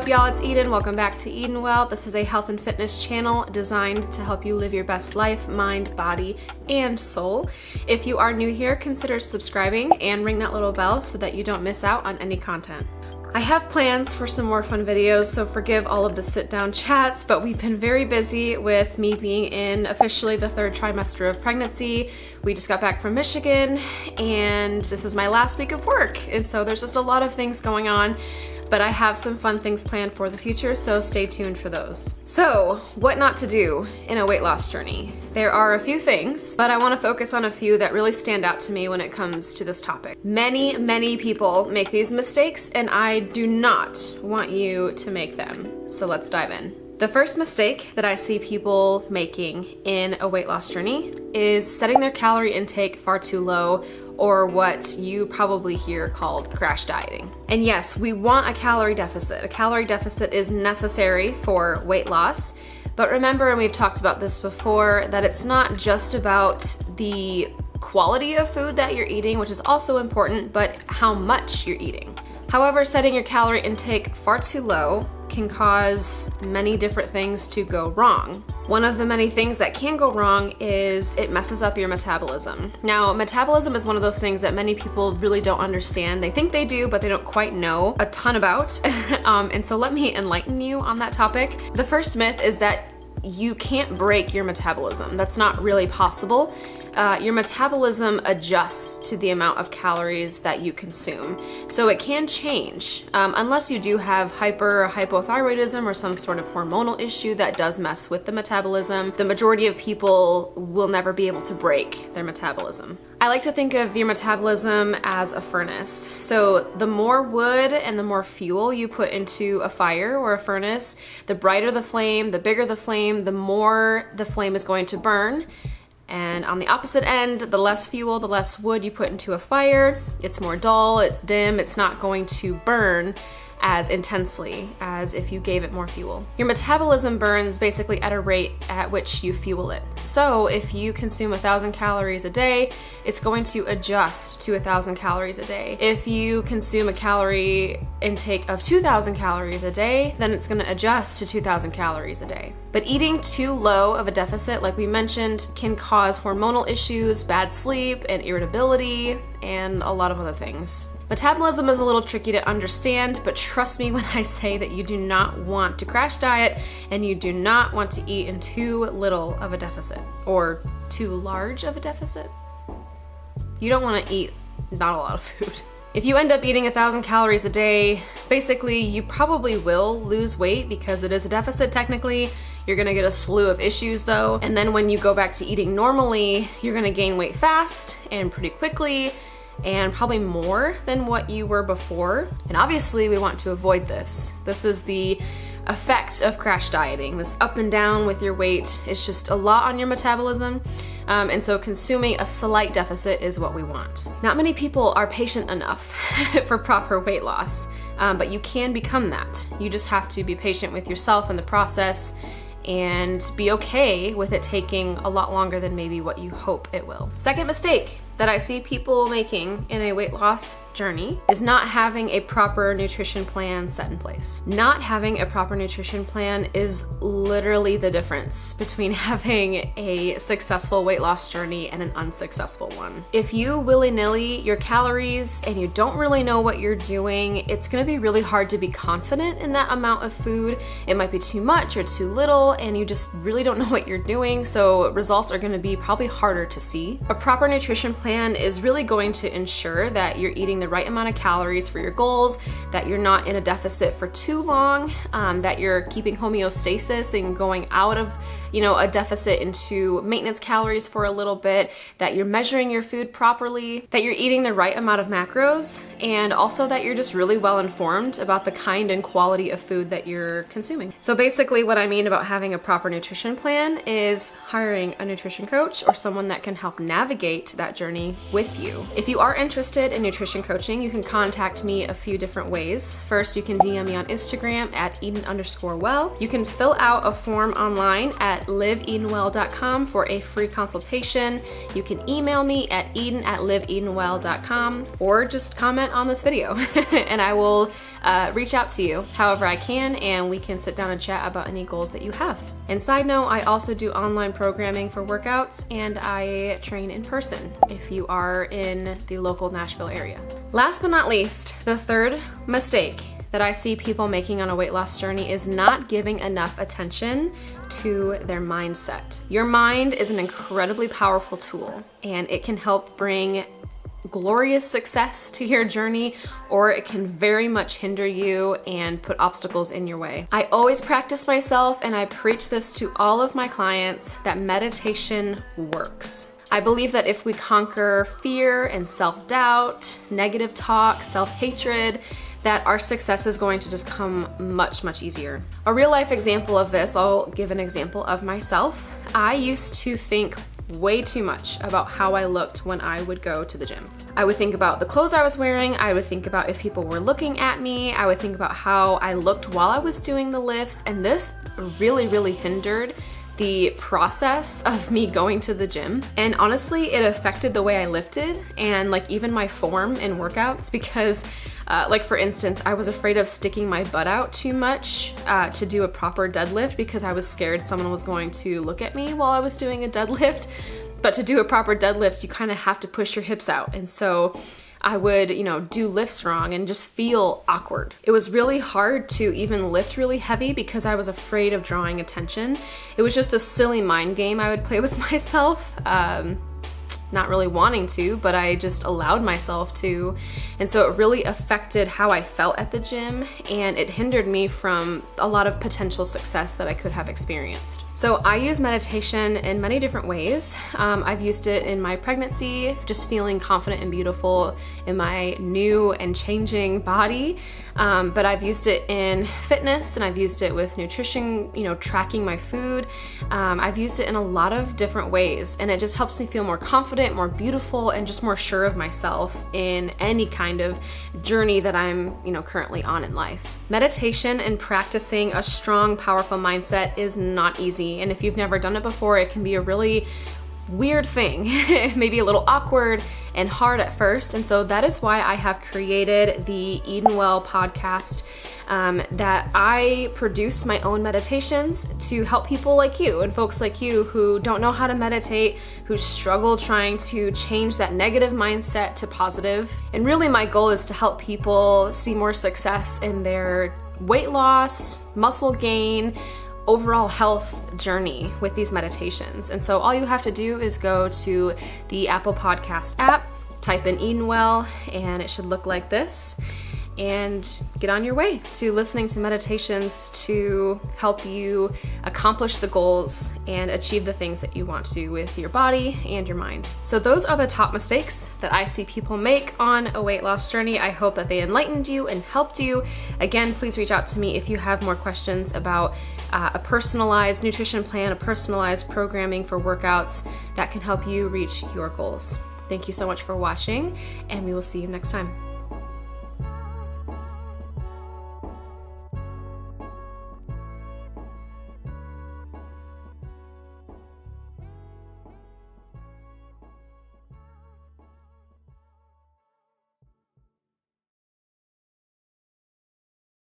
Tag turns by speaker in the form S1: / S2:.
S1: up, y'all? It's Eden. Welcome back to Eden Well. This is a health and fitness channel designed to help you live your best life, mind, body, and soul. If you are new here, consider subscribing and ring that little bell so that you don't miss out on any content. I have plans for some more fun videos, so forgive all of the sit-down chats, but we've been very busy with me being in officially the third trimester of pregnancy. We just got back from Michigan, and this is my last week of work, and so there's just a lot of things going on, but I have some fun things planned for the future, so stay tuned for those. So, what not to do in a weight loss journey? There are a few things, but I want to focus on a few that really stand out to me when it comes to this topic. Many people make these mistakes, and I do not want you to make them. So let's dive in. The first mistake that I see people making in a weight loss journey is setting their calorie intake far too low, or what you probably hear called crash dieting. And yes, we want a calorie deficit. A calorie deficit is necessary for weight loss. But remember, and we've talked about this before, that it's not just about the quality of food that you're eating, which is also important, but how much you're eating. However, setting your calorie intake far too low can cause many different things to go wrong. One of the many things that can go wrong is it messes up your metabolism. Now, metabolism is one of those things that many people really don't understand. They think they do, but they don't quite know a ton about. And so let me enlighten you on that topic. The first myth is that you can't break your metabolism. That's not really possible. Your metabolism adjusts to the amount of calories that you consume. So it can change, unless you do have hypothyroidism or some sort of hormonal issue that does mess with the metabolism. The majority of people will never be able to break their metabolism. I like to think of your metabolism as a furnace. So the more wood and the more fuel you put into a fire or a furnace, the brighter the flame, the bigger the flame, the more the flame is going to burn. And on the opposite end, the less fuel, the less wood you put into a fire, it's more dull, it's dim, it's not going to burn as intensely as if you gave it more fuel. Your metabolism burns basically at a rate at which you fuel it. So if you consume 1,000 calories a day, it's going to adjust to 1,000 calories a day. If you consume a calorie intake of 2,000 calories a day, then it's going to adjust to 2,000 calories a day. But eating too low of a deficit, like we mentioned, can cause hormonal issues, bad sleep, and irritability, and a lot of other things. Metabolism is a little tricky to understand, but trust me when I say that you do not want to crash diet and you do not want to eat in too little of a deficit or too large of a deficit. You don't want to eat not a lot of food. If you end up eating 1,000 calories a day, basically you probably will lose weight because it is a deficit technically. You're gonna get a slew of issues though, and then when you go back to eating normally, you're gonna gain weight fast and pretty quickly, and probably more than what you were before. And obviously we want to avoid this. This is the effect of crash dieting. This up and down with your weight is just a lot on your metabolism. And so consuming a slight deficit is what we want. Not many people are patient enough for proper weight loss, but you can become that. You just have to be patient with yourself in the process and be okay with it taking a lot longer than maybe what you hope it will. Second mistake that I see people making in a weight loss journey is not having a proper nutrition plan set in place. Not having a proper nutrition plan is literally the difference between having a successful weight loss journey and an unsuccessful one. If you willy-nilly your calories and you don't really know what you're doing, it's gonna be really hard to be confident in that amount of food. It might be too much or too little, and you just really don't know what you're doing, so results are gonna be probably harder to see. A proper nutrition plan is really going to ensure that you're eating the right amount of calories for your goals, that you're not in a deficit for too long, that you're keeping homeostasis and going out of, a deficit into maintenance calories for a little bit, that you're measuring your food properly, that you're eating the right amount of macros, and also that you're just really well informed about the kind and quality of food that you're consuming. So basically what I mean about having a proper nutrition plan is hiring a nutrition coach or someone that can help navigate that journey journey with you. If you are interested in nutrition coaching, you can contact me a few different ways. First, you can DM me on Instagram at Eden_well. You can fill out a form online at liveedenwell.com for a free consultation. You can email me at eden@liveedenwell.com, or just comment on this video and I will reach out to you however I can, and we can sit down and chat about any goals that you have. And side note, I also do online programming for workouts, and I train in person if you are in the local Nashville area. Last but not least, the third mistake that I see people making on a weight loss journey is not giving enough attention to their mindset. Your mind is an incredibly powerful tool, and it can help bring glorious success to your journey, or it can very much hinder you and put obstacles in your way. I always practice myself, and I preach this to all of my clients, that meditation works. I believe that if we conquer fear and self-doubt, negative talk, self-hatred, that our success is going to just come much, much easier. A real life example of this, I'll give an example of myself. I used to think way too much about how I looked when I would go to the gym. I would think about the clothes I was wearing. I would think about if people were looking at me. I would think about how I looked while I was doing the lifts. And this really, really hindered the process of me going to the gym. And honestly, it affected the way I lifted and like even my form in workouts, because like for instance, I was afraid of sticking my butt out too much to do a proper deadlift, because I was scared someone was going to look at me while I was doing a deadlift. But to do a proper deadlift, you kind of have to push your hips out. And so I would, do lifts wrong and just feel awkward. It was really hard to even lift really heavy because I was afraid of drawing attention. It was just this silly mind game I would play with myself. Not really wanting to, but I just allowed myself to. And so it really affected how I felt at the gym, and it hindered me from a lot of potential success that I could have experienced. So I use meditation in many different ways. I've used it in my pregnancy, just feeling confident and beautiful in my new and changing body. But I've used it in fitness, and I've used it with nutrition, tracking my food. I've used it in a lot of different ways, and it just helps me feel more confident, more beautiful, and just more sure of myself in any kind of journey that I'm, currently on in life. Meditation and practicing a strong, powerful mindset is not easy. And if you've never done it before, it can be a really weird thing, maybe a little awkward and hard at first. And so that is why I have created the Edenwell podcast, that I produce my own meditations to help people like you and folks like you who don't know how to meditate, who struggle trying to change that negative mindset to positive. And really my goal is to help people see more success in their weight loss, muscle gain, overall health journey with these meditations. And so all you have to do is go to the Apple Podcast app, type in Edenwell, and it should look like this, and get on your way to listening to meditations to help you accomplish the goals and achieve the things that you want to with your body and your mind. So those are the top mistakes that I see people make on a weight loss journey. I hope that they enlightened you and helped you. Again, please reach out to me if you have more questions about a personalized nutrition plan, a personalized programming for workouts that can help you reach your goals. Thank you so much for watching, and we will see you next time.